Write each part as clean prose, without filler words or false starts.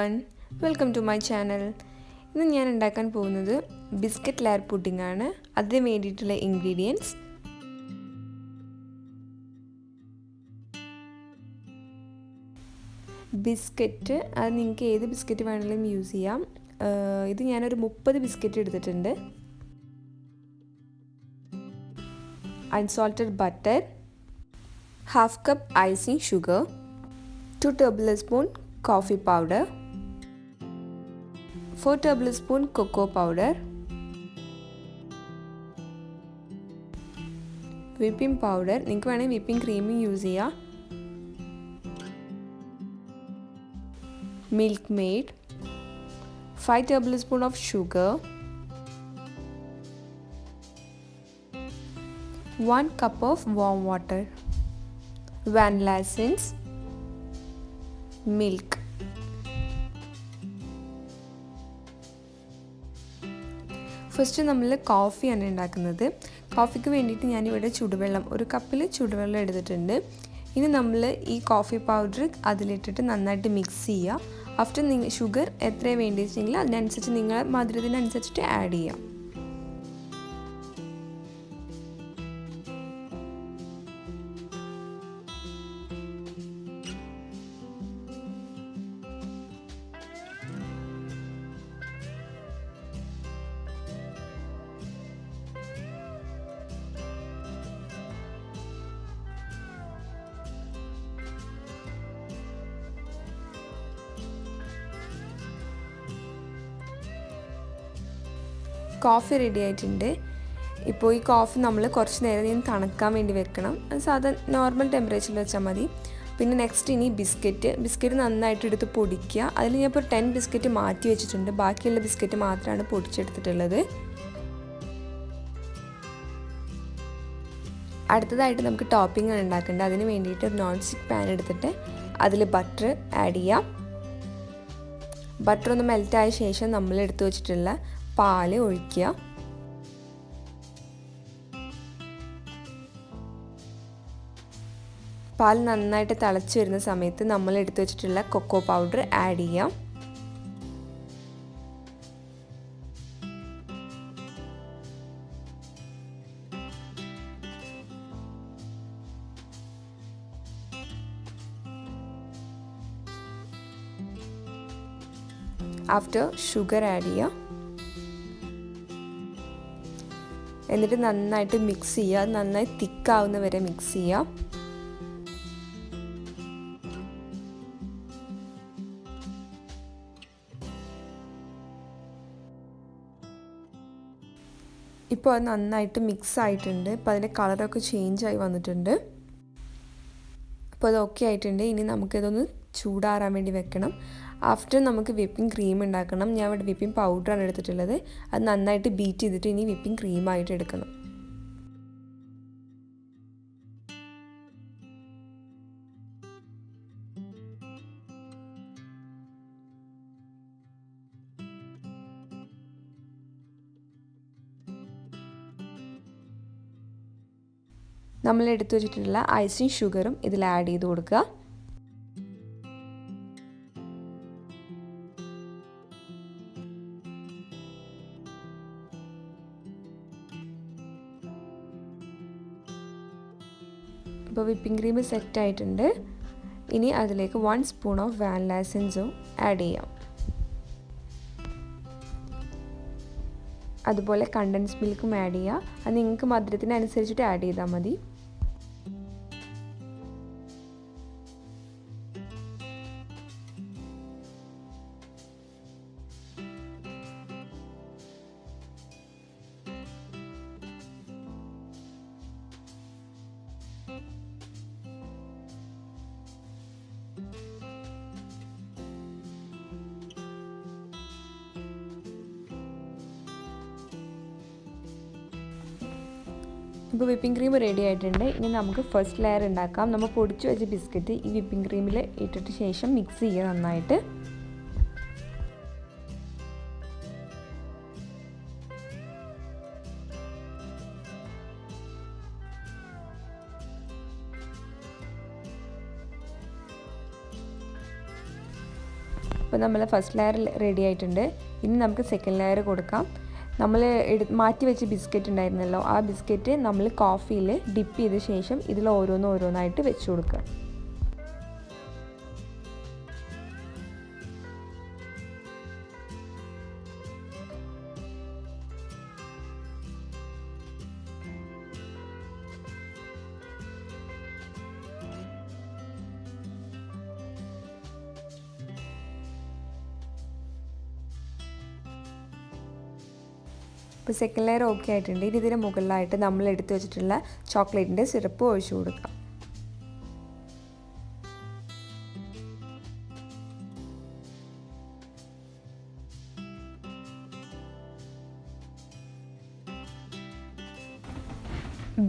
everyone, welcome to my channel. ഇന്ന് ഞാൻ ഉണ്ടാക്കാൻ പോകുന്നത് ബിസ്ക്കറ്റ് ലെയർ പുഡിംഗ് ആണ്. അതിന് വേണ്ടിയിട്ടുള്ള ഇൻഗ്രീഡിയൻസ് ബിസ്ക്കറ്റ്, അത് നിങ്ങൾക്ക് ഏത് ബിസ്ക്കറ്റ് വേണമെങ്കിലും യൂസ് ചെയ്യാം. ഇത് ഞാനൊരു 30 ബിസ്ക്കറ്റ് എടുത്തിട്ടുണ്ട്. Unsalted butter, half cup icing sugar, 2 tablespoon coffee powder, 4 tablespoon cocoa powder, whipping powder, നിങ്ങൾക്ക് വേണമെങ്കിൽ whipping cream യൂസ് ചെയ്യാം, milk maid, 5 tablespoon of sugar, 1 cup of warm water, vanilla essence, milk. First നമ്മൾ കോഫിയാണ് ഉണ്ടാക്കുന്നത്. കോഫിക്ക് വേണ്ടിയിട്ട് ഞാനിവിടെ ചൂടുവെള്ളം, ഒരു കപ്പിൽ ചൂടുവെള്ളം എടുത്തിട്ടുണ്ട്. ഇനി നമ്മൾ ഈ കോഫി പൗഡർ അതിലിട്ടിട്ട് നന്നായിട്ട് മിക്സ് ചെയ്യുക. ആഫ്റ്റർ ഷുഗർ എത്രയാണ് വേണ്ടിച്ചെങ്കിൽ അതിനനുസരിച്ച് നിങ്ങളെ മധുരത്തിനനുസരിച്ചിട്ട് ആഡ് ചെയ്യാം. കോഫി റെഡി ആയിട്ടുണ്ട്. ഇപ്പോൾ ഈ കോഫി നമ്മൾ കുറച്ച് നേരം തണുക്കാൻ വേണ്ടി വെക്കണം. സാധാരണ നോർമൽ ടെമ്പറേച്ചറിൽ വെച്ചാൽ മതി. പിന്നെ നെക്സ്റ്റ് ഇനി ബിസ്ക്കറ്റ് നന്നായിട്ട് എടുത്ത് പൊടിക്കുക. അതിൽ ഞാൻ ഇപ്പോൾ 10 ബിസ്ക്കറ്റ് മാറ്റി വെച്ചിട്ടുണ്ട്. ബാക്കിയുള്ള ബിസ്ക്കറ്റ് മാത്രമാണ് പൊടിച്ചെടുത്തിട്ടുള്ളത്. അടുത്തതായിട്ട് നമുക്ക് ടോപ്പിംഗ് ആണ് ഉണ്ടാക്കേണ്ടത്. അതിന് വേണ്ടിയിട്ട് ഒരു നോൺ സ്റ്റിക്ക് പാൻ എടുത്തിട്ട് അതിൽ ബട്ടർ ആഡ് ചെയ്യാം. ബട്ടർ ഒന്ന് മെൽറ്റായ ശേഷം നമ്മൾ എടുത്തു വെച്ചിട്ടുള്ള പാല് ഒഴിക്കുക. പാൽ നന്നായിട്ട് തിളച്ച് വരുന്ന സമയത്ത് നമ്മൾ എടുത്തു വെച്ചിട്ടുള്ള കൊക്കോ പൗഡർ ആഡ് ചെയ്യാം. ആഫ്റ്റർ ഷുഗർ ആഡ് ചെയ്യുക. എന്നിട്ട് നന്നായിട്ട് മിക്സ് ചെയ്യുക. നന്നായി തിക്കാവുന്ന വരെ മിക്സ് ചെയ്യുക. ഇപ്പോൾ അത് നന്നായിട്ട് മിക്സ് ആയിട്ടുണ്ട്. ഇപ്പോൾ അതിൻ്റെ കളറൊക്കെ ചേഞ്ചായി വന്നിട്ടുണ്ട്. അപ്പോൾ അത് ഓക്കെ ആയിട്ടുണ്ട്. ഇനി നമുക്കിതൊന്ന് ചൂടാറാൻ വേണ്ടി വെക്കണം. ആഫ്റ്റർ നമുക്ക് വിപ്പിംഗ് ക്രീം ഉണ്ടാക്കണം. ഞാൻ ഇവിടെ വിപ്പിംഗ് പൗഡറാണ് എടുത്തിട്ടുള്ളത്. അത് നന്നായിട്ട് ബീറ്റ് ചെയ്തിട്ട് ഇനി വിപ്പിംഗ് ക്രീമായിട്ട് എടുക്കണം. നമ്മൾ എടുത്തു വെച്ചിട്ടുള്ള ഐസിങ് ഷുഗറും ഇതിൽ ആഡ് ചെയ്ത് കൊടുക്കുക. ഇപ്പോൾ വിപ്പിംഗ് ക്രീം സെറ്റ് ആയിട്ടുണ്ട്. ഇനി അതിലേക്ക് 1 സ്പൂൺ ഓഫ് വാനില എസൻസും ആഡ് ചെയ്യാം. അതുപോലെ കണ്ടൻസ് മിൽക്കും ആഡ് ചെയ്യുക. അത് നിങ്ങൾക്ക് മധുരത്തിനനുസരിച്ചിട്ട് ആഡ് ചെയ്താൽ മതി. ഇപ്പോൾ വിപ്പിംഗ് ക്രീം റെഡി ആയിട്ടുണ്ട്. ഇനി നമുക്ക് ഫസ്റ്റ് ലെയർ ഉണ്ടാക്കാം. നമ്മൾ പൊടിച്ചു വെച്ച ബിസ്ക്കറ്റ് ഈ വിപ്പിംഗ് ക്രീമിൽ ഇട്ടിട്ട് ശേഷം മിക്സ് ചെയ്യുക നന്നായിട്ട്. അപ്പോൾ നമ്മൾ ഫസ്റ്റ് ലെയർ റെഡി ആയിട്ടുണ്ട്. ഇനി നമുക്ക് സെക്കൻഡ് ലെയർ കൊടുക്കാം. നമ്മൾ മാറ്റി വെച്ച ബിസ്ക്കറ്റ് ഉണ്ടായിരുന്നല്ലോ, ആ ബിസ്ക്കറ്റ് നമ്മൾ കോഫിയിൽ ഡിപ്പ് ചെയ്ത ശേഷം ഇതിൽ ഓരോന്നായിട്ട് വെച്ച് കൊടുക്കുക. ഇപ്പോൾ സെക്കൻഡ് ലെയർ ഓക്കെ ആയിട്ടുണ്ട്. ഇനി ഇതിന് മുകളിലായിട്ട് നമ്മൾ എടുത്തു വെച്ചിട്ടുള്ള ചോക്ലേറ്റിൻ്റെ സിറപ്പ് ഒഴിച്ചു കൊടുക്കാം.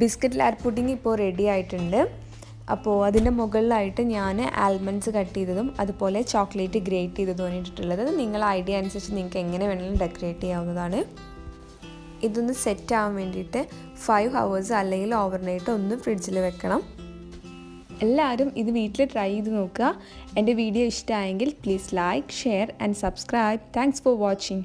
ബിസ്ക്കറ്റ് ലാഡ് പുഡിംഗ് ഇപ്പോൾ റെഡി ആയിട്ടുണ്ട്. അപ്പോൾ അതിൻ്റെ മുകളിലായിട്ട് ഞാൻ ആൽമണ്ട്സ് കട്ട് ചെയ്തതും അതുപോലെ ചോക്ലേറ്റ് ഗ്രേറ്റ് ചെയ്തതും ഇട്ടിട്ടുള്ളത്. നിങ്ങളുടെ ഐഡിയ അനുസരിച്ച് നിങ്ങൾക്ക് എങ്ങനെ വേണമെങ്കിലും ഡെക്കറേറ്റ് ചെയ്യാവുന്നതാണ്. ഇതൊന്ന് സെറ്റ് ആവാൻ വേണ്ടിയിട്ട് 5 hours അല്ലെങ്കിൽ ഓവർനൈറ്റ് ഒന്ന് ഫ്രിഡ്ജിൽ വെക്കണം. എല്ലാവരും ഇത് വീട്ടിൽ ട്രൈ ചെയ്ത് നോക്കുക. എൻ്റെ വീഡിയോ ഇഷ്ടമായെങ്കിൽ please like, share and subscribe. Thanks for watching.